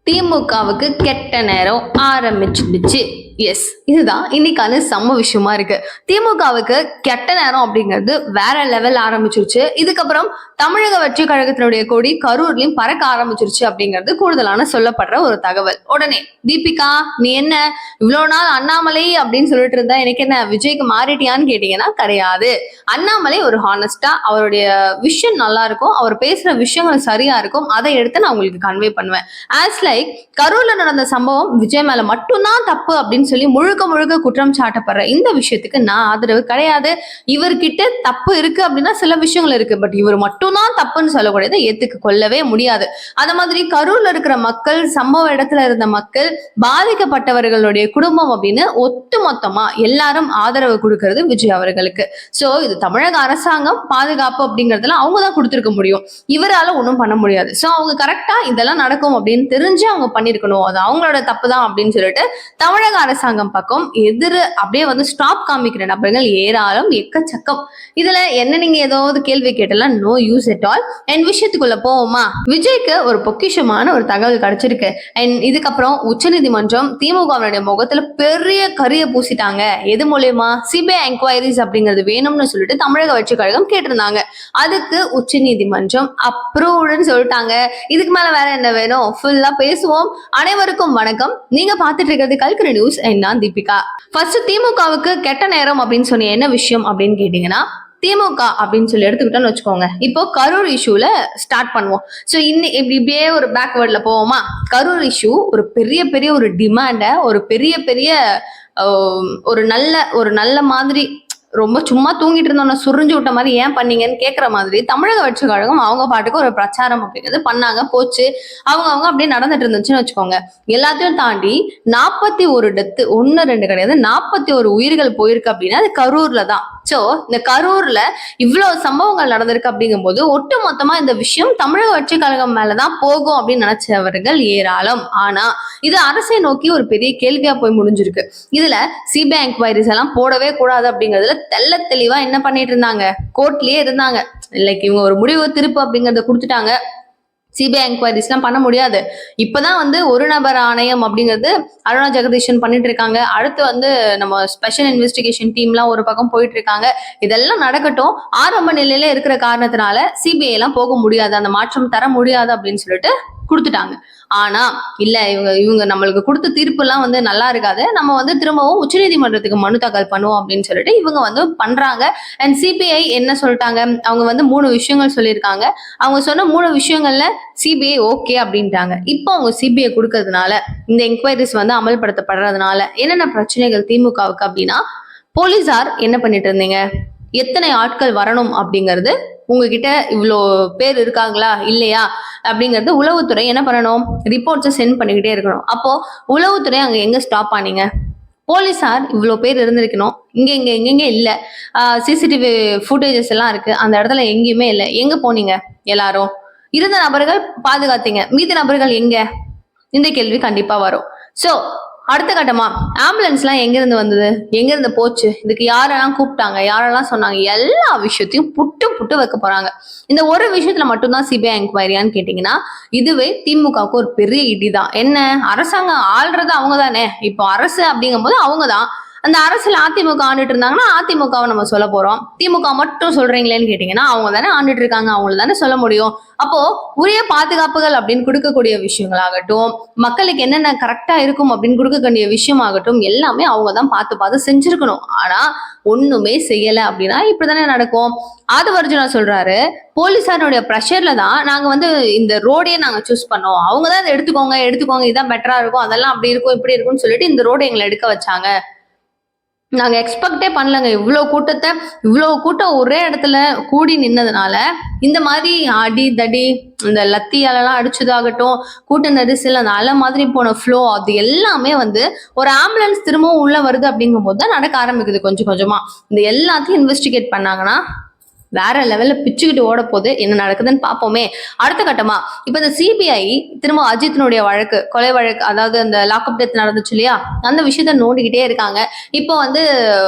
திமுகவுக்கு கெட்ட நேரம் ஆரம்பிச்சிடுச்சு. எஸ், இதுதான் இன்னைக்கான செம்ம விஷயமா இருக்கு. திமுகவுக்கு கெட்ட நேரம் அப்படிங்கிறது வேற லெவல் ஆரம்பிச்சிருச்சு. இதுக்கப்புறம் தமிழக வெற்றி கழகத்தினுடைய கொடி கரூர்லயும் பறக்க ஆரம்பிச்சிருச்சு அப்படிங்கிறது கூடுதலான சொல்லப்படுற ஒரு தகவல். உடனே தீபிகா, நீ என்ன இவ்வளவு நாள் அண்ணாமலை அப்படின்னு சொல்லிட்டு இருந்தா, எனக்கு என்ன விஜய்க்கு மாறிட்டியான்னு கேட்டீங்கன்னா கிடையாது. அண்ணாமலை ஒரு ஹானஸ்டா, அவருடைய விஷயம் நல்லா இருக்கும், அவர் பேசுற விஷயங்கள் சரியா இருக்கும், அதை எடுத்து நான் உங்களுக்கு கன்வே பண்ணுவேன். ஆஸ் லைக் கரூர்ல நடந்த சம்பவம் விஜய் மேல மட்டும்தான் தப்பு அப்படின்னு சொல்லி முழுக்க முழுக்க குற்றம் சாட்டப்படுற இந்த விஷயத்துக்கு நான் ஆதரவு கிடையாது. இவர்கிட்ட தப்பு இருக்கு அப்படின்னா சில விஷயங்கள் இருக்கு, பட் இவர் மட்டும்தான் தப்புன்னு சொல்லக்கூடியதை ஏத்துக்க கொள்ளவே முடியாது. அந்த மாதிரி கரூர்ல இருக்கிற மக்கள், சம்பவ இடத்துல இருந்த மக்கள், பாதிக்கப்பட்டவர்களுடைய குடும்பம் அப்படின்னு ஒட்டு மொத்தமா எல்லாரும் ஆதரவு கொடுக்கிறது விஜய் அவர்களுக்கு. சோ இது தமிழக அரசாங்கம் பாதுகாப்பு அப்படிங்கறதுல அவங்க தான் கொடுத்திருக்க முடியும், இவரால ஒன்றும் பண்ண முடியாது. சோ அவங்க கரெக்டா இதெல்லாம் நடக்கும் அப்படின்னு தெரிஞ்சு அவங்க பண்ணிருக்கணும், அது அவங்களோட தப்பு தான் அப்படின்னு சொல்லிட்டு தமிழக அரசாங்கம் பக்கம் எதிர அப்படியே வந்து ஸ்டாப் காமிக்கிற நபர்கள் ஏராளம், எக்கச்சக்கம். இதுல என்ன நீங்க ஏதாவது கேள்வி கேட்டலாம், no use at all. And விஷயத்துக்குள்ள போவோமா? விஜய்க்கு ஒரு பொக்கிஷமான ஒரு தகவல் கிடைச்சிருக்கு. அண்ட் இதுக்கப்புறம் உச்சநீதிமன்றம் திமுகவுடைய முகத்துல பெரிய கரிய பூசிட்டாங்க. எது மூலயமா? சிபிஐ என்கொயரிஸ் அப்படிங்கிறது வேணும்னு சொல்லிட்டு தமிழக வெற்றி கழகம் கேட்டிருந்தாங்க. அதுக்கு உச்சநீதிமன்றம் அப்ரூவ்டுன்னு சொல்லிட்டாங்க. இதுக்கு மேல வேற என்ன வேணும்? ஃபுல்லா பேசுவோம். அனைவருக்கும் வணக்கம். நீங்க பாத்துட்டு இருக்கிறது கல்கரி நியூஸ். நான் தீபிகா. ஃபர்ஸ்ட் திமுகவுக்கு கெட்ட நேரம் அப்படின்னு சொன்ன என்ன விஷயம் அப்படின்னு கேட்டீங்கன்னா, திமுக அப்படின்னு சொல்லி எடுத்துக்கிட்டோம்னு வச்சுக்கோங்க. இப்போ கரூர் இஷ்யூல ஸ்டார்ட் பண்ணுவோம். ஸோ இப்படியே ஒரு பேக்வேர்ட்ல போவோமா? கரூர் இஷ்யூ ஒரு பெரிய ஒரு டிமாண்ட, ஒரு பெரிய ஒரு நல்ல மாதிரி ரொம்ப சும்மா தூங்கிட்டு இருந்தோம்னா சுரிஞ்சு விட்ட மாதிரி ஏன் பண்ணீங்கன்னு கேட்குற மாதிரி தமிழக வெற்றி கழகம் அவங்க பாட்டுக்கு ஒரு பிரச்சாரம் அப்படிங்கிறது பண்ணாங்க, போச்சு. அவங்க அப்படியே நடந்துட்டு இருந்துச்சுன்னு வச்சுக்கோங்க. எல்லாத்தையும் தாண்டி 41 டெத்து, 1-2 கிடையாது, 41 உயிர்கள் போயிருக்கு அப்படின்னா அது கரூர்ல தான். சோ இந்த கரூர்ல இவ்வளவு சம்பவங்கள் நடந்திருக்கு அப்படிங்கும் போது ஒட்டு மொத்தமா இந்த விஷயம் தமிழக வெற்றி கழகம் மேலதான் போகும் அப்படின்னு நினைச்சவர்கள் ஏராளம். ஆனா இது அரசை நோக்கி ஒரு பெரிய கேள்வியா போய் முடிஞ்சிருக்கு. இதுல சிபிஐ என்கொயரிஸ் எல்லாம் போடவே கூடாது அப்படிங்கிறதுல தெளிவா என்ன பண்ணிட்டு இருந்தாங்க, கோர்ட்லயே இருந்தாங்க. லைக் இவங்க ஒரு முடிவு திருப்பு அப்படிங்கறத கொடுத்துட்டாங்க. சிபிஐ என்கொயரிஸ் எல்லாம் பண்ண முடியாது. இப்பதான் வந்து ஒரு நபர் ஆணையம் அப்படிங்கிறது அருணா ஜெகதீஷன் பண்ணிட்டு இருக்காங்க. அடுத்து வந்து நம்ம ஸ்பெஷல் இன்வெஸ்டிகேஷன் டீம்லாம் ஒரு பக்கம் போயிட்டு இருக்காங்க. இதெல்லாம் நடக்கட்டும். ஆரம்ப நிலையில இருக்கிற காரணத்தினால சிபிஐ எல்லாம் போக முடியாது, அந்த மாற்றம் தர முடியாது அப்படின்னு சொல்லிட்டு கொடுத்துட்டாங்க. ஆனா இல்ல, இவங்க நம்மளுக்கு கொடுத்த தீர்ப்பு எல்லாம் வந்து நல்லா இருக்காது, நம்ம வந்து திரும்பவும் உச்சநீதிமன்றத்துக்கு மனு தாக்கல் பண்ணுவோம் அப்படின்னு சொல்லிட்டு இவங்க வந்து பண்றாங்க. அண்ட் சிபிஐ என்ன சொல்லிட்டாங்க, அவங்க வந்து 3 விஷயங்கள் சொல்லியிருக்காங்க. அவங்க சொன்ன 3 விஷயங்கள்ல சிபிஐ ஓகே அப்படின்ட்டாங்க. இப்போ அவங்க சிபிஐ கொடுக்கறதுனால, இந்த என்கொயரிஸ் வந்து அமல்படுத்தப்படுறதுனால என்னென்ன பிரச்சனைகள் திமுகவுக்கு அப்படின்னா, போலீசார் என்ன பண்ணிட்டு இருந்தீங்க, எத்தனை ஆட்கள் வரணும் அப்படிங்கிறது, உங்ககிட்ட இவ்வளோ பேர் இருக்காங்களா இல்லையா அப்படிங்கிறது உளவுத்துறை என்ன பண்ணணும், ரிப்போர்ட்ஸை சென்ட் பண்ணிக்கிட்டே இருக்கணும். அப்போ உளவுத்துறை அங்க எங்க ஸ்டாப் ஆனீங்க? போலீசார் இவ்வளோ பேர் இருந்திருக்கணும், எங்கெங்க இல்லை, சிசிடிவி ஃபுட்டேஜஸ் எல்லாம் இருக்கு, அந்த இடத்துல எங்கேயுமே இல்லை, எங்க போனீங்க? எல்லாரும் இருந்த நபர்கள் பாதுகாத்தீங்க, மீதி நபர்கள் எங்க? இந்த கேள்வி கண்டிப்பா வரும். சோ அடுத்த கட்டமா ஆம்புலன்ஸ் எல்லாம் எங்க இருந்து வந்தது, எங்க இருந்து போச்சு, இதுக்கு யாரெல்லாம் கூப்பிட்டாங்க, யாரெல்லாம் சொன்னாங்க, எல்லா விஷயத்தையும் புட்டு வைக்க போறாங்க. இந்த ஒரு விஷயத்துல மட்டும்தான் சிபிஐ என்கொயரியான்னு கேட்டீங்கன்னா, இதுவே திமுகவுக்கு ஒரு பெரிய இடிதான். என்ன, அரசாங்கம் ஆள்றது அவங்க தானே, இப்போ அரசு அப்படிங்கும் போது அவங்கதான். அந்த அரசுல அதிமுக ஆண்டுட்டு இருந்தாங்கன்னா அதிமுகவை நம்ம சொல்ல போறோம். திமுக மட்டும் சொல்றீங்களேன்னு கேட்டீங்கன்னா, அவங்க தானே ஆண்டுட்டு இருக்காங்க, அவங்கள தானே சொல்ல முடியும். அப்போ உரிய பாதுகாப்புகள் அப்படின்னு கொடுக்கக்கூடிய விஷயங்களாகட்டும், மக்களுக்கு என்னென்ன கரெக்டா இருக்கும் அப்படின்னு கொடுக்கக்கூடிய விஷயமாகட்டும், எல்லாமே அவங்க தான் பார்த்து செஞ்சிருக்கணும். ஆனா ஒண்ணுமே செய்யல அப்படின்னா இப்படிதானே நடக்கும். ஆதவர்ஜுனா சொல்றாரு, போலீசாருடைய ப்ரெஷர்ல தான் நாங்க வந்து இந்த ரோடையே நாங்க சூஸ் பண்ணோம், அவங்க தான் இதை எடுத்துக்கோங்க, இதான் பெட்டரா இருக்கும், அதெல்லாம் அப்படி இருக்கும் இப்படி இருக்கும்னு சொல்லிட்டு இந்த ரோடை எங்களை எடுக்க வச்சாங்க. நாங்க எக்ஸ்பெக்டே பண்ணலங்க, இவ்வளவு கூட்டம் ஒரே இடத்துல கூடி நின்னதுனால இந்த மாதிரி அடி தடி, இந்த லத்தியாலெல்லாம் அடிச்சதாகட்டும், கூட்ட நெரிசல், அந்த அலை மாதிரி போன ஃப்ளோ, அது எல்லாமே வந்து ஒரு ஆம்புலன்ஸ் திரும்பவும் உள்ள வருது அப்படிங்கும் போது தான் நடக்க ஆரம்பிக்குது கொஞ்சம் கொஞ்சமா. இந்த எல்லாத்தையும் இன்வெஸ்டிகேட் பண்ணாங்கன்னா வேற லெவல்ல பிச்சுக்கிட்டு ஓட போகுது. என்ன நடக்குதுன்னு பார்ப்போமே. அடுத்த கட்டமா இப்ப இந்த சிபிஐ திரும்ப அஜித்தினுடைய வழக்கு, கொலை வழக்கு, அதாவது அந்த லாக்அப் டெத் நடந்துச்சு இல்லையா, அந்த விஷயத்த நோண்டிக்கிட்டே இருக்காங்க. இப்போ வந்து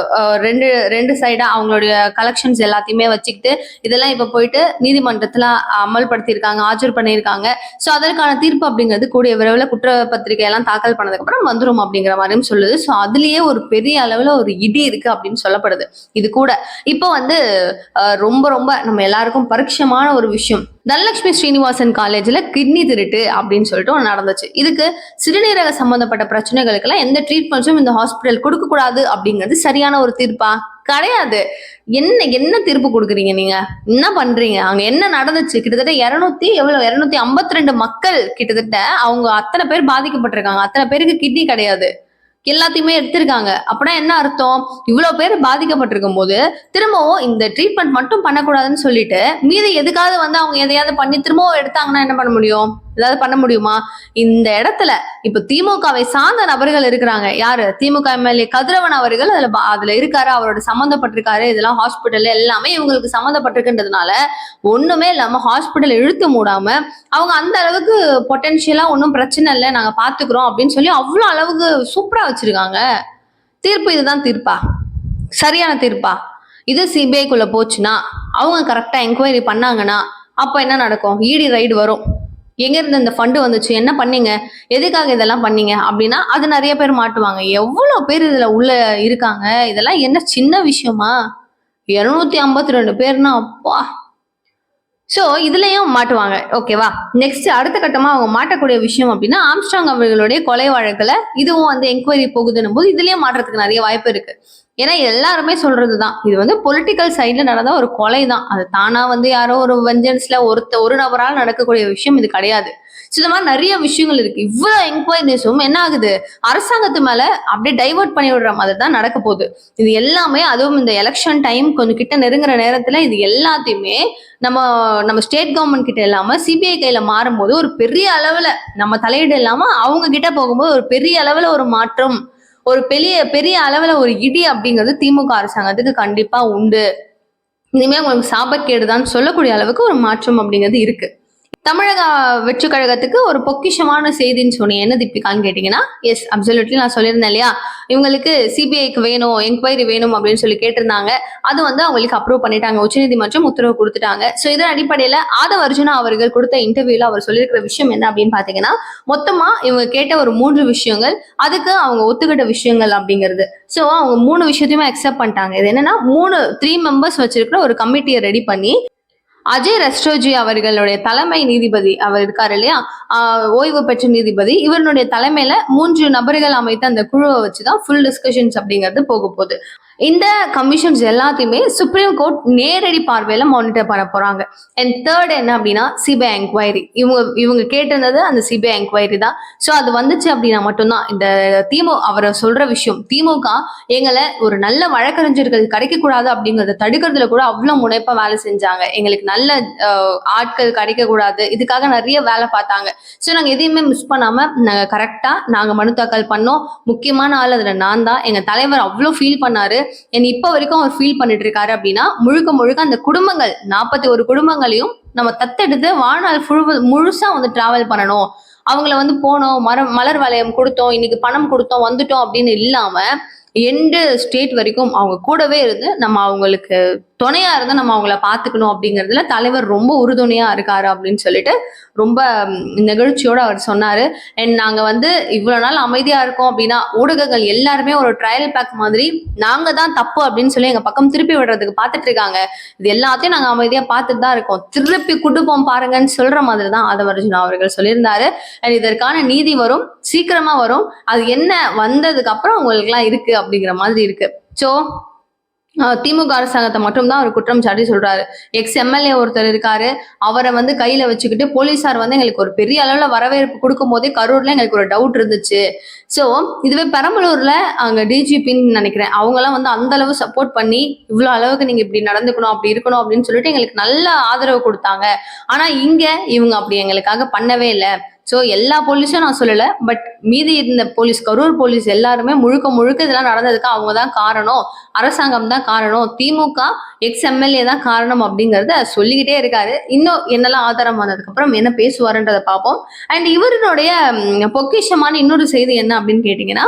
ரெண்டு ரெண்டு சைடா அவங்களுடைய கலெக்ஷன்ஸ் எல்லாத்தையுமே வச்சுக்கிட்டு இதெல்லாம் இப்ப போயிட்டு நீதிமன்றத்துல அமல்படுத்தியிருக்காங்க, ஆஜர் பண்ணியிருக்காங்க. சோ அதற்கான தீர்ப்பு அப்படிங்கிறது கூடிய விரைவில் குற்றப்பத்திரிகை எல்லாம் தாக்கல் பண்ணதுக்கு அப்புறம் வந்துரும் அப்படிங்கிற மாதிரியும் சொல்லுது. சோ அதுலயே ஒரு பெரிய அளவுல ஒரு இடி இருக்கு அப்படின்னு சொல்லப்படுது. இது கூட இப்போ வந்து ரொம்ப ரொம்ப நம்ம எல்லாருக்கும் பரிட்சயமான ஒரு விஷயம், தனலட்சுமி ஸ்ரீனிவாசன் காலேஜ்ல கிட்னி திருட்டு அப்படின்னு சொல்லிட்டு ஒன்று நடந்துச்சு. இதுக்கு சிறுநீரக சம்பந்தப்பட்ட பிரச்சனைகளுக்கு எல்லாம் எந்த ட்ரீட்மெண்ட்ஸும் இந்த ஹாஸ்பிட்டல் கொடுக்க கூடாது அப்படிங்கிறது சரியான ஒரு தீர்ப்பா? கிடையாது. என்ன என்ன தீர்ப்பு கொடுக்குறீங்க நீங்க? என்ன பண்றீங்க? அங்க என்ன நடந்துச்சு? கிட்டத்தட்ட 252 மக்கள் கிட்டத்தட்ட அவங்க அத்தனை பேர் பாதிக்கப்பட்டிருக்காங்க. அத்தனை பேருக்கு கிட்னி கிடையாது, எல்லாத்தையுமே எடுத்திருக்காங்க. அப்படின்னா என்ன அர்த்தம்? இவ்வளவு பேர் பாதிக்கப்பட்டிருக்கும் போது திரும்பவும் இந்த ட்ரீட்மெண்ட் மட்டும் பண்ணக்கூடாதுன்னு சொல்லிட்டு மீதி எதுக்காவது வந்து அவங்க எதையாவது பண்ணி திரும்பவும் எடுத்தாங்கன்னா என்ன பண்ண முடியும்? ஏதாவது பண்ண முடியுமா? இந்த இடத்துல இப்ப திமுகவை சார்ந்த நபர்கள் இருக்கிறாங்க. யாரு? திமுக எம்எல்ஏ கதிரவன் அவர்கள் அதுல இருக்காரு, அவரோட சம்மந்தப்பட்டிருக்காரு. இதெல்லாம் ஹாஸ்பிட்டல் எல்லாமே இவங்களுக்கு சம்மந்தப்பட்டிருக்குன்றதுனால ஒண்ணுமே இல்லாம ஹாஸ்பிட்டல் இழுத்து மூடாம அவங்க அந்த அளவுக்கு பொட்டன்ஷியலா ஒன்றும் பிரச்சனை இல்லை, நாங்க பாத்துக்கிறோம் அப்படின்னு சொல்லி அவ்வளவு அளவுக்கு சூப்பரா வச்சிருக்காங்க. தீர்ப்பு இதுதான் தீர்ப்பா? சரியான தீர்ப்பா? இது சிபிஐக்குள்ள போச்சுன்னா, அவங்க கரெக்டா என்கொயரி பண்ணாங்கன்னா அப்ப என்ன நடக்கும்? இடி ரைடு வரும். எங்க இருந்து இந்த ஃபண்டு வந்துச்சு, என்ன பண்ணீங்க, எதுக்காக இதெல்லாம் பண்ணீங்க அப்படின்னா அது நிறைய பேர் மாட்டுவாங்க. எவ்வளவு பேர் இதுல உள்ள இருக்காங்க. இதெல்லாம் என்ன சின்ன விஷயமா? 252 பேர்னா அப்பா. சோ இதுலயும் மாட்டுவாங்க. ஓகேவா? நெக்ஸ்ட் அடுத்த கட்டமா அவங்க மாட்டக்கூடிய விஷயம் அப்படின்னா ஆம்ஸ்ட்ராங் அவர்களுடைய கொலை வழக்குல இதுவும் வந்து என்கொயரி போகுதுன்னும் போது இதுலயும் மாற்றத்துக்கு நிறைய வாய்ப்பு இருக்கு. ஏன்னா எல்லாருமே சொல்றதுதான், இது வந்து பொலிட்டிக்கல் சைட்ல நடந்த ஒரு கொலை தான். அது தானா வந்து யாரோ ஒரு வெஞ்சன்ஸ்ல ஒரு நபரால் நடக்கக்கூடிய விஷயம் இது கிடையாது. இந்த மாதிரி நிறைய விஷயங்கள் இருக்கு. இவ்வளவு என்கொயரிஸும் என்ன ஆகுது? அரசாங்கத்து மேல அப்படியே டைவர்ட் பண்ணி விடுற மாதிரி தான் நடக்க போகுது. இது எல்லாமே அதுவும் இந்த எலெக்ஷன் டைம் கொஞ்சம் கிட்ட நெருங்குற நேரத்துல இது எல்லாத்தையுமே நம்ம நம்ம ஸ்டேட் கவர்மெண்ட் கிட்ட இல்லாம சிபிஐ கையில மாறும்போது ஒரு பெரிய அளவுல நம்ம தலையீடு இல்லாம அவங்க கிட்ட போகும்போது ஒரு பெரிய அளவுல ஒரு மாற்றம், ஒரு பெரிய பெரிய அளவுல ஒரு இடி அப்படிங்கிறது திமுக அரசாங்கத்துக்கு கண்டிப்பா உண்டு. இனிமே உங்களுக்கு சாபக்கேடுதான் சொல்லக்கூடிய அளவுக்கு ஒரு மாற்றம் அப்படிங்கிறது இருக்கு. தமிழக வெற்றி கழகத்துக்கு ஒரு பொக்கிஷமான செய்தின்னு சொன்னீங்க, என்ன தீபிகான்னு கேட்டீங்கன்னா, எஸ் அப்சல்யூட்லி நான் சொல்லியிருந்தேன் இல்லையா, இவங்களுக்கு சிபிஐக்கு வேணும், என்கொயரி வேணும் அப்படின்னு சொல்லி கேட்டிருந்தாங்க. அது வந்து அவங்களுக்கு அப்ரூவ் பண்ணிட்டாங்க, உச்சநீதிமன்றம் உத்தரவு கொடுத்துட்டாங்க. ஸோ இதன் அடிப்படையில ஆதவ அர்ஜுனா அவர்கள் கொடுத்த இன்டர்வியூல அவர் சொல்லியிருக்கிற விஷயம் என்ன அப்படின்னு பாத்தீங்கன்னா, மொத்தமா இவங்க கேட்ட ஒரு 3 விஷயங்கள், அதுக்கு அவங்க ஒத்துக்கிட்ட விஷயங்கள் அப்படிங்கிறது. ஸோ அவங்க 3 விஷயத்தையுமே அக்செப்ட் பண்ணிட்டாங்க. இது என்னன்னா 3 மெம்பர்ஸ் வச்சிருக்கிற ஒரு கமிட்டியை ரெடி பண்ணி அஜய் ரஸ்டோஜி அவர்களுடைய தலைமை நீதிபதி அவர் இருக்காரு இல்லையா, ஓய்வு பெற்ற நீதிபதி, இவருடைய தலைமையில 3 நபர்கள் அமைத்த அந்த குழுவை வச்சுதான் ஃபுல் டிஸ்கஷன்ஸ் அப்படிங்கிறது போக போகுது. இந்த கமிஷன்ஸ் எல்லாத்தையுமே சுப்ரீம் கோர்ட் நேரடி பார்வையில மானிட்டர் பண்ண போறாங்க. அண்ட் தேர்ட் என்ன அப்படின்னா சிபிஐ என்கொயரி. இவங்க கேட்டிருந்தது அந்த சிபிஐ என்கொயரி தான். ஸோ அது வந்துச்சு அப்படின்னா மட்டும்தான் இந்த அவரை சொல்ற விஷயம், திமுக எங்களை ஒரு நல்ல வழக்கறிஞர்கள் கிடைக்க கூடாது அப்படிங்கறத தடுக்கிறதுல கூட அவ்வளவு முனைப்பா வேலை செஞ்சாங்க. எங்களுக்கு நல்ல ஆட்கள் கிடைக்க கூடாது, இதுக்காக நிறைய வேலை பார்த்தாங்க. ஸோ நாங்க எதையுமே மிஸ் பண்ணாம நாங்க கரெக்டா நாங்க மனு தாக்கல் பண்ணோம். முக்கியமான ஆள் அதுல நான் தான். எங்க தலைவர் அவ்வளவு ஃபீல் பண்ணாரு, இப்ப வரைக்கும் அவர் ஃபீல் பண்ணிட்டு இருக்காரு அப்படின்னா முழுக்க முழுக்க அந்த குடும்பங்கள் 41 குடும்பங்களையும் நம்ம தத்தெடுத்து வாழ்நாள் முழுசா வந்து டிராவல் பண்ணணும். அவங்கள வந்து போனோம், மலர் வளையம் கொடுத்தோம், இன்னைக்கு பணம் கொடுத்தோம், வந்துட்டோம் அப்படின்னு இல்லாம எண்டு ஸ்டேட் வரைக்கும் அவங்க கூடவே இருந்து நம்ம அவங்களுக்கு துணையா இருந்து நம்ம அவங்கள பாத்துக்கணும் அப்படிங்கிறதுல தலைவர் ரொம்ப உறுதுணையா இருக்காரு அப்படின்னு சொல்லிட்டு ரொம்ப நெகிழ்ச்சியோட அவர் சொன்னாரு. அண்ட் நாங்க வந்து இவ்வளவு நாள் அமைதியா இருக்கோம் அப்படின்னா ஊடகங்கள் எல்லாருமே ஒரு ட்ரையல் பேக் மாதிரி நாங்க தான் தப்பு அப்படின்னு சொல்லி எங்க பக்கம் திருப்பி விடுறதுக்கு பாத்துட்டு இருக்காங்க. இது எல்லாத்தையும் நாங்க அமைதியா பார்த்துட்டு தான் இருக்கோம், திருப்பி குடுப்போம் பாருங்கன்னு சொல்ற மாதிரி தான் ஆதவ அர்ஜுனா அவர்கள் சொல்லியிருந்தாரு. அண்ட் இதற்கான நீதி வரும், சீக்கிரமா வரும். அது என்ன வந்ததுக்கு அப்புறம் உங்களுக்கு எல்லாம் இருக்கு அப்படிங்கிற மாதிரி இருக்கு. சோ திமுக அரசாங்கத்தை மட்டும்தான் அவர் குற்றம் சாட்டி சொல்றாரு. எக்ஸ் எம்எல்ஏ ஒருத்தர் இருக்காரு, அவரை வந்து கையில வச்சுக்கிட்டு போலீசார் வந்து எங்களுக்கு ஒரு பெரிய அளவுல வரவேற்பு கொடுக்கும் போதே கரூர்ல எங்களுக்கு ஒரு டவுட் இருந்துச்சு. சோ இதுவே பெரம்பலூர்ல அங்க டிஜிபின்னு நினைக்கிறேன், அவங்க எல்லாம் வந்து அந்த அளவு சப்போர்ட் பண்ணி இவ்வளவு அளவுக்கு நீங்க இப்படி நடந்துக்கணும், அப்படி இருக்கணும் அப்படின்னு சொல்லிட்டு எங்களுக்கு நல்ல ஆதரவு கொடுத்தாங்க. ஆனா இங்க இவங்க அப்படி எங்களுக்காக பண்ணவே இல்லை. ஸோ எல்லா போலீஸும் நான் சொல்லலை, பட் மீதி இந்த போலீஸ், கரூர் போலீஸ் எல்லாருமே முழுக்க முழுக்க இதெல்லாம் நடந்ததுக்கு அவங்க தான் காரணம், அரசாங்கம் தான் காரணம், திமுக எக்ஸ்-எம்எல்ஏ தான் காரணம் அப்படிங்கறத சொல்லிக்கிட்டே இருக்காரு. இன்னும் என்னெல்லாம் ஆதாரம் வந்ததுக்கு அப்புறம் என்ன பேசுவாருன்றதை பார்ப்போம். அண்ட் இவருடைய பொக்கிஷமான இன்னொரு செய்தி என்ன அப்படின்னு கேட்டீங்கன்னா,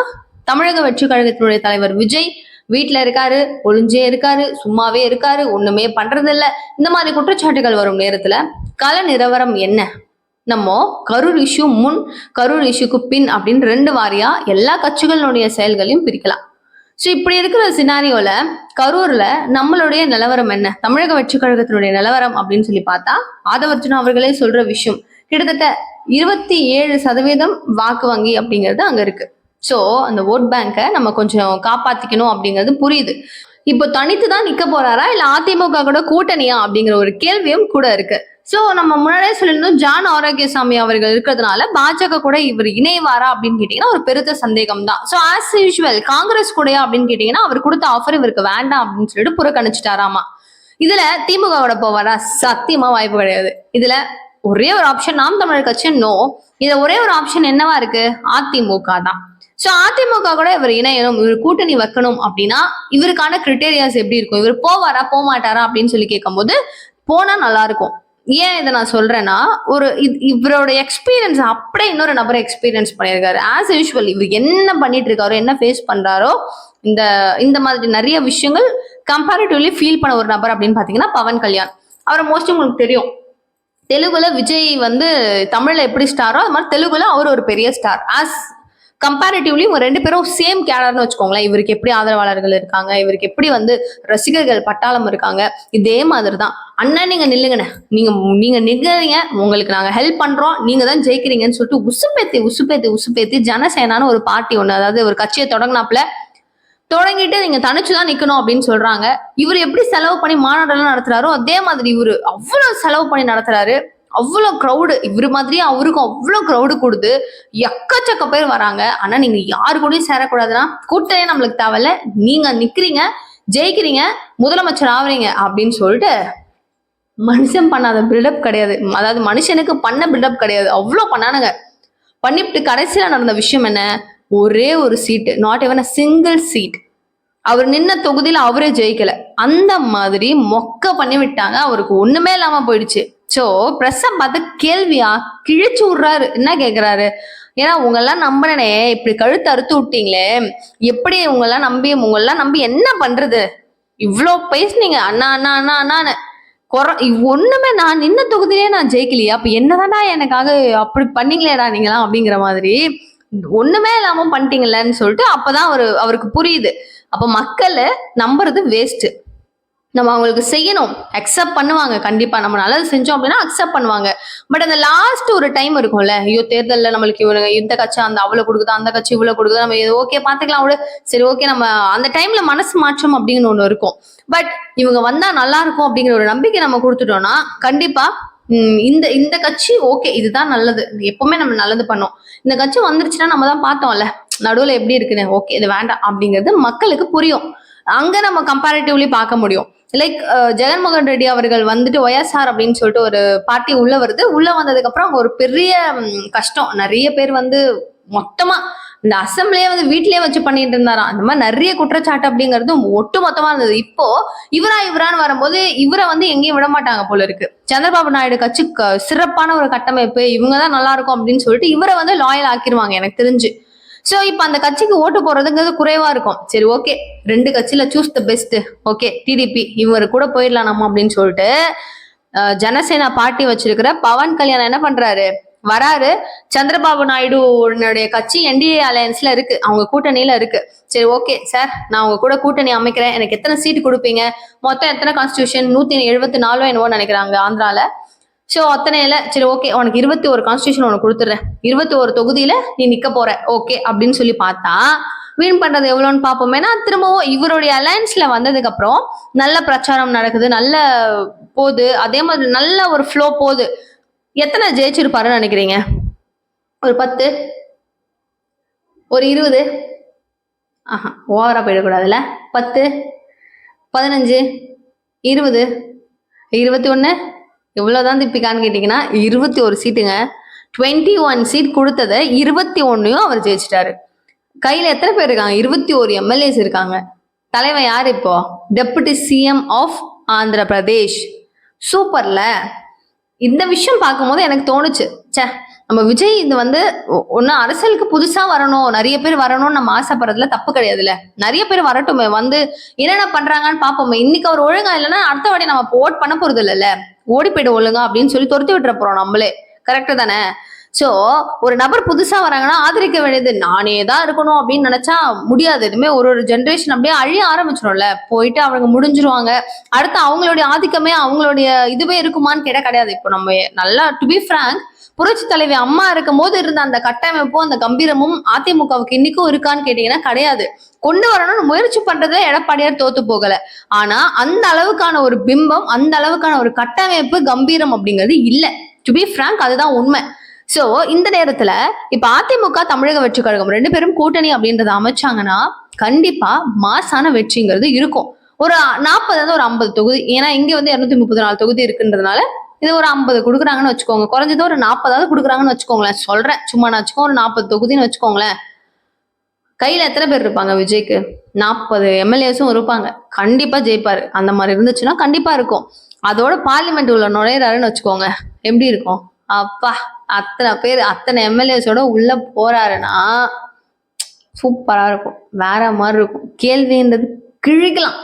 தமிழக வெற்றி கழகத்தினுடைய தலைவர் விஜய் வீட்டுல இருக்காரு, ஒளிஞ்சே இருக்காரு, சும்மாவே இருக்காரு, ஒண்ணுமே பண்றது இல்ல. இந்த மாதிரி குற்றச்சாட்டுகள் வரும் நேரத்துல கள நிலவரம் என்ன, நம்ம கரூர் இஷ்யூ முன், கரூர் இஷ்யூக்கு பின் அப்படின்னு 2 வாரியா எல்லா கட்சிகளுடைய செயல்களையும் பிரிக்கலாம். ஸோ இப்படி இருக்கிற சினாரியோல கரூர்ல நம்மளுடைய நிலவரம் என்ன, தமிழக வெற்றி கழகத்தினுடைய நிலவரம் அப்படின்னு சொல்லி பார்த்தா, ஆதவர்ஜுனா அவர்களே சொல்ற விஷயம், கிட்டத்தட்ட 27% வாக்கு வங்கி அப்படிங்கிறது அங்க இருக்கு. ஸோ அந்த ஓட் பேங்கை நம்ம கொஞ்சம் காப்பாத்திக்கணும் அப்படிங்கிறது புரியுது. இப்போ தனித்து தான் நிக்க போறாரா இல்ல அதிமுக கூட கூட்டணியா அப்படிங்கிற ஒரு கேள்வியும் கூட இருக்கு. சோ நம்ம முன்னாடியே சொல்லியிருந்தோம், ஜான் ஆரோக்கியசாமி அவர்கள் இருக்கிறதுனால பாஜக கூட இவர் இணைவாரா அப்படின்னு கேட்டீங்கன்னா ஒரு பெருத்த சந்தேகம் தான். சோ ஆஸ் யூஷுவல் காங்கிரஸ் கூடயா அப்படின்னு கேட்டீங்கன்னா அவர் கொடுத்த ஆஃபர் இவருக்கு வேண்டாம் அப்படின்னு சொல்லிட்டு புறக்கணிச்சுட்டாராமா. இதுல திமுக கூட போவாரா? சத்தியமா வாய்ப்பு கிடையாது. இதுல ஒரே ஒரு ஆப்ஷன் நாம் தமிழர் கட்சி நோ. இதுல ஒரே ஒரு ஆப்ஷன் என்னவா இருக்கு? அதிமுக தான். சோ அதிமுக கூட இவர் இணையணும், இவர் கூட்டணி வைக்கணும் அப்படின்னா இவருக்கான கிரிட்டேரியாஸ் எப்படி இருக்கும், இவர் போவாரா போக மாட்டாரா அப்படின்னு சொல்லி கேட்கும்போது போனா நல்லா இருக்கும். ஏன் இதை நான் சொல்றேன்னா, ஒரு இவரோட எக்ஸ்பீரியன்ஸ் அப்படியே இன்னொரு நபரை எக்ஸ்பீரியன்ஸ் பண்ணியிருக்காரு. ஆஸ் யூஷுவல் இவர் என்ன பண்ணிட்டு இருக்காரோ, என்ன ஃபேஸ் பண்றாரோ, இந்த இந்த மாதிரி நிறைய விஷயங்கள் கம்பேரிட்டிவ்லி ஃபீல் பண்ண ஒரு நபர் அப்படின்னு பாத்தீங்கன்னா பவன் கல்யாண். அவரை மோஸ்ட்லி உங்களுக்கு தெரியும், தெலுங்குல விஜய் வந்து தமிழ்ல எப்படி ஸ்டாரோ அது மாதிரி தெலுங்குல அவர் ஒரு பெரிய ஸ்டார். ஆஸ் கம்பேரிட்டிவ்லி இவங்க 2 பேரும் சேம் கேடர்னு வச்சுக்கோங்களேன். இவருக்கு எப்படி ஆதரவாளர்கள் இருக்காங்க, இவருக்கு எப்படி வந்து ரசிகர்கள் பட்டாளம் இருக்காங்க, இதே மாதிரி தான். அண்ணா நீங்க நில்லுங்கண்ணே, நீங்க நிக்கிறீங்க, உங்களுக்கு நாங்க ஹெல்ப் பண்றோம், நீங்க தான் ஜெயிக்கிறீங்கன்னு சொல்லிட்டு உசுப்பேத்தி ஜனசேனான்னு ஒரு பார்ட்டி ஒண்ணு, அதாவது ஒரு கட்சியை தொடங்கிட்டு நீங்க தனிச்சுதான் நிக்கணும் அப்படின்னு சொல்றாங்க. இவர் எப்படி செலவு பண்ணி மாநாடெல்லாம் நடத்துறாரோ அதே மாதிரி இவரு அவ்வளவு செலவு பண்ணி நடத்துறாரு. அவ்வளவு க்ரௌடு, இவரு மாதிரியே அவருக்கும் அவ்வளவு க்ரௌடு கொடுத்து எக்கச்சக்க பேர் வராங்க. ஆனா நீங்க யாரு கூடயும் சேரக்கூடாதுன்னா கூட்டமே நம்மளுக்கு தேவையில்ல, நீங்க நிக்கிறீங்க, ஜெயிக்கிறீங்க, முதலமைச்சர் ஆவறீங்க அப்படின்னு சொல்லிட்டு மனுஷன் பண்ணாத பில்டப் கிடையாது. அதாவது மனுஷனுக்கு பண்ண பில்டப் கிடையாது, அவ்வளவு பண்ணானுங்க. பண்ணிவிட்டு கடைசியில நடந்த விஷயம் என்ன? ஒரே ஒரு seat, not even a single seat. அவர் நின்ன தொகுதியில அவரே ஜெயிக்கல. அந்த மாதிரி மொக்க பண்ணி விட்டாங்க, அவருக்கு ஒண்ணுமே இல்லாம போயிடுச்சு. சோ பிரஸ்ஸ பார்த்து கேள்வியா கிழிச்சு விடுறாரு. என்ன கேக்குறாரு? ஏன்னா உங்கெல்லாம் நம்பினே இப்படி கழுத்து அறுத்து விட்டீங்களே, எப்படி உங்கெல்லாம் நம்பி என்ன பண்றது? இவ்வளோ பேசுனீங்க அண்ணா அண்ணா அண்ணா அண்ணான்னு, ஒண்ணுமே நான் நின்ன தொகுதியிலே நான் ஜெயிக்கலையா, அப்ப என்னதான்டா எனக்காக அப்படி பண்ணீங்களேடா நீங்களாம் அப்படிங்கிற மாதிரி ஒண்ணுமே இல்லாம பண்ணிட்டீங்களேன்னு சொல்லிட்டு அப்பதான் அவருக்கு புரியுது. அப்ப மக்கள் நம்புறது வேஸ்ட். நம்ம அவங்களுக்கு செய்யணும், அக்செப்ட் பண்ணுவாங்க. கண்டிப்பா நம்ம நல்லது செஞ்சோம் அப்படின்னா அக்செப்ட் பண்ணுவாங்க. பட் அந்த லாஸ்ட் ஒரு டைம் இருக்கும்ல, ஐயோ தேர்தலில் நம்மளுக்கு இவங்க இந்த கட்சி அந்த அவ்வளவு கொடுக்குதா, அந்த கட்சி இவ்வளவு கொடுக்குதா, நம்ம ஓகே பாத்துக்கலாம் அவ்வளவு சரி ஓகே, நம்ம அந்த டைம்ல மனசு மாற்றம் அப்படின்னு ஒண்ணு இருக்கும். பட் இவங்க வந்தா நல்லா இருக்கும் அப்படிங்கிற ஒரு நம்பிக்கை நம்ம கொடுத்துட்டோம்னா கண்டிப்பா இந்த கட்சி ஓகே இதுதான் நல்லது, எப்பவுமே நம்ம நல்லது பண்ணோம், இந்த கட்சி வந்துருச்சுன்னா நம்ம தான் பார்த்தோம்ல நடுவுல எப்படி இருக்குன்னு, ஓகே இது வேண்டாம் அப்படிங்கிறது மக்களுக்கு புரியும். அங்க நம்ம கம்பேரிட்டிவ்லி பார்க்க முடியும். லைக் ஜெகன்மோகன் ரெட்டி அவர்கள் வந்துட்டு ஒய்எஸ்ஆர் அப்படின்னு சொல்லிட்டு ஒரு பார்ட்டி உள்ள வருது. உள்ள வந்ததுக்கு அப்புறம் அங்க ஒரு பெரிய கஷ்டம், நிறைய பேர் வந்து மொத்தமா இந்த அசம்பிளியே வந்து வீட்லயே வச்சு பண்ணிட்டு இருந்தாராம். அந்த மாதிரி நிறைய குற்றச்சாட்டு அப்படிங்கிறது ஒட்டு மொத்தமா இருந்தது. இப்போ இவரான்னு வரும்போது இவரை வந்து எங்கேயும் விட மாட்டாங்க போல இருக்கு. சந்திரபாபு நாயுடு கட்சி சிறப்பான ஒரு கட்டமைப்பு, இவங்கதான் நல்லா இருக்கும் அப்படின்னு சொல்லிட்டு இவரை வந்து லாயல் ஆக்கிருவாங்க எனக்கு தெரிஞ்சு. சோ இப்ப அந்த கட்சிக்கு ஓட்டு போறதுங்கிறது குறைவா இருக்கும். சரி ஓகே 2 கட்சியில choose the best, okay TDP இவரு கூட போயிடலாம் நம்ம அப்படின்னு சொல்லிட்டு ஜனசேனா பார்ட்டி வச்சிருக்கிற பவன் கல்யாண் என்ன பண்றாரு, வராரு. சந்திரபாபு நாயுடுடைய கட்சி என்டிஏ அலையன்ஸ்ல இருக்கு, அவங்க கூட்டணியில இருக்கு. சரி ஓகே சார், நான் உங்க கூட கூட்டணி அமைக்கிறேன், எனக்கு எத்தனை சீட் கொடுப்பீங்க, மொத்தம் எத்தனை கான்ஸ்டியூஷன் 174 என்னவோ நினைக்கிறாங்க ஆந்திரால. சோ அத்தனையில சரி ஓகே உனக்கு 21 கான்ஸ்டியூஷன் உனக்கு கொடுத்துறேன், 21 தொகுதியில நீ நிக்க போற ஓகே அப்படின்னு சொல்லி பார்த்தா வின் பண்றது எவ்வளவுன்னு பார்ப்போம். ஏன்னா திரும்பவும் இவருடைய அலையன்ஸ்ல வந்ததுக்கு அப்புறம் நல்ல பிரச்சாரம் நடக்குது, நல்ல போகுது, அதே மாதிரி நல்ல ஒரு ஃப்ளோ போகுது. எத்தனை ஜெயிச்சிருப்பாருன்னு நினைக்கிறீங்க? ஒரு 10, ஒரு 20, ஓவரா போயிடக்கூடாதுல்ல, 10, 15, 20, 21 இவ்வளவுதான் திப்பிக்கான்னு கேட்டீங்கன்னா 21 சீட்டுங்க. 21 சீட் கொடுத்ததை 21 அவர் ஜெயிச்சிட்டாரு. கையில எத்தனை பேர் இருக்காங்க? 21 எம்எல்ஏஸ் இருக்காங்க. தலைவன் யார் இப்போ? Deputy CM of Andhra Pradesh. சூப்பர்ல. இந்த விஷயம் பார்க்கும்போது எனக்கு தோணுச்சு, சே நம்ம விஜய் இது ஒன்னும் அரசியலுக்கு புதுசா வரணும், நிறைய பேர் வரணும்னு நம்ம ஆசைப்படுறதுல தப்பு கிடையாதுல்ல. நிறைய பேர் வரட்டுமே, என்னென்ன பண்றாங்கன்னு பாப்போமே. இன்னைக்கு அவர் ஒழுங்கா இல்லைன்னா அடுத்த வாட்டி நம்ம ஓட் பண்ண போறது இல்லைல்ல, ஓடி போயிடு ஒழுங்கா அப்படின்னு சொல்லி துரத்தி விட்டுற போறோம் நம்மளே. கரெக்டு தானே? சோ ஒரு நபர் புதுசா வராங்கன்னா ஆதரிக்க வேண்டியது. நானே தான் இருக்கணும் அப்படின்னு நினைச்சா முடியாது. இனிமே ஒரு ஜென்ரேஷன் அப்படியே அழிய ஆரம்பிச்சிடும்ல. போயிட்டு அவங்க முடிஞ்சிருவாங்க. அடுத்து அவங்களுடைய ஆதிக்கமே அவங்களுடைய இதுவே இருக்குமான்னு கேட்டா கிடையாது. இப்போ நம்ம நல்லா டு பி ஃப்ராங்க், புரட்சி தலைவி அம்மா இருக்கும் போது இருந்த அந்த கட்டமைப்பும் அந்த கம்பீரமும் அதிமுகவுக்கு இன்னைக்கும் இருக்கான்னு கேட்டீங்கன்னா கிடையாது. கொண்டு வரணும்னு முயற்சி பண்றதுல எடப்பாடியார் தோத்து போகல. ஆனா அந்த அளவுக்கான ஒரு பிம்பம், அந்த அளவுக்கான ஒரு கட்டமைப்பு, கம்பீரம் அப்படிங்கிறது இல்ல. டு பி ஃப்ராங்க், அதுதான் உண்மை. சோ இந்த நேரத்துல இப்ப அதிமுக தமிழக வெற்றி கழகம் 2 பேரும் கூட்டணி அப்படின்றத அமைச்சாங்கன்னா கண்டிப்பா மாசான வெற்றிங்கிறது இருக்கும். ஒரு 40 ஒரு 50 தொகுதி. ஏன்னா இங்க 234 தொகுதி இருக்குன்றதுனால இது ஒரு 50 கொடுக்குறாங்கன்னு வச்சுக்கோங்க. குறைஞ்சது ஒரு 40 கொடுக்குறாங்கன்னு வச்சுக்கோங்களேன். சொல்றேன் சும்மா நாச்சுக்கோ, ஒரு 40 தொகுதின்னு வச்சுக்கோங்களேன். கையில எத்தனை பேர் இருப்பாங்க விஜய்க்கு? 40 எம்எல்ஏஸும் இருப்பாங்க. கண்டிப்பா ஜெயிப்பாரு. அந்த மாதிரி இருந்துச்சுன்னா கண்டிப்பா இருக்கும். அதோட பார்லிமெண்ட் உள்ள நுழையிறாருன்னு வச்சுக்கோங்க, எப்படி இருக்கும்? அப்பா, அத்தனை பேர் அத்தனை எம்எல்ஏஸோட உள்ள போறாருன்னா சூப்பரா இருக்கும், வேற மாதிரி இருக்கும். கேள்வின்றது கிழிக்கலாம்,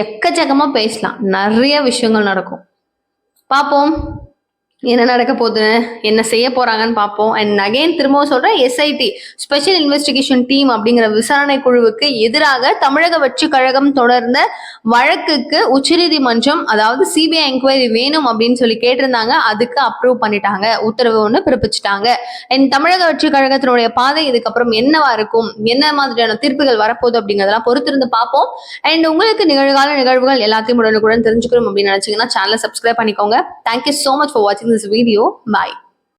எக்கச்சக்கமா பேசலாம், நிறைய விஷயங்கள் நடக்கும். பார்ப்போம் என்ன நடக்க போகுதுன்னு, என்ன செய்ய போறாங்கன்னு பார்ப்போம். அண்ட் அகைன் திரும்பவும் சொல்றேன், எஸ்ஐடி ஸ்பெஷல் இன்வெஸ்டிகேஷன் டீம் அப்படிங்கிற விசாரணை குழுவுக்கு எதிராக தமிழக வெற்றி கழகம் தொடர்ந்த வழக்குக்கு உச்சநீதிமன்றம், அதாவது சிபிஐ என்கொயரி வேணும் அப்படின்னு சொல்லி கேட்டிருந்தாங்க. அதுக்கு அப்ரூவ் பண்ணிட்டாங்க, உத்தரவு ஒன்று பிறப்பிச்சுட்டாங்க. அண்ட் தமிழக வெற்றி கழகத்தினுடைய பாதை இதுக்கப்புறம் என்னவா இருக்கும், என்ன மாதிரியான தீர்ப்புகள் வரப்போகுது அப்படிங்கிறதெல்லாம் பொறுத்திருந்து பார்ப்போம். அண்ட் உங்களுக்கு நிகழ்கால நிகழ்வுகள் எல்லாத்தையும் உடனுக்குடன் தெரிஞ்சுக்கணும் அப்படின்னு நினைச்சீங்கன்னா சேனலை சப்ஸ்கிரைப் பண்ணிக்கோங்க. Thank you so much for watching this video. Bye.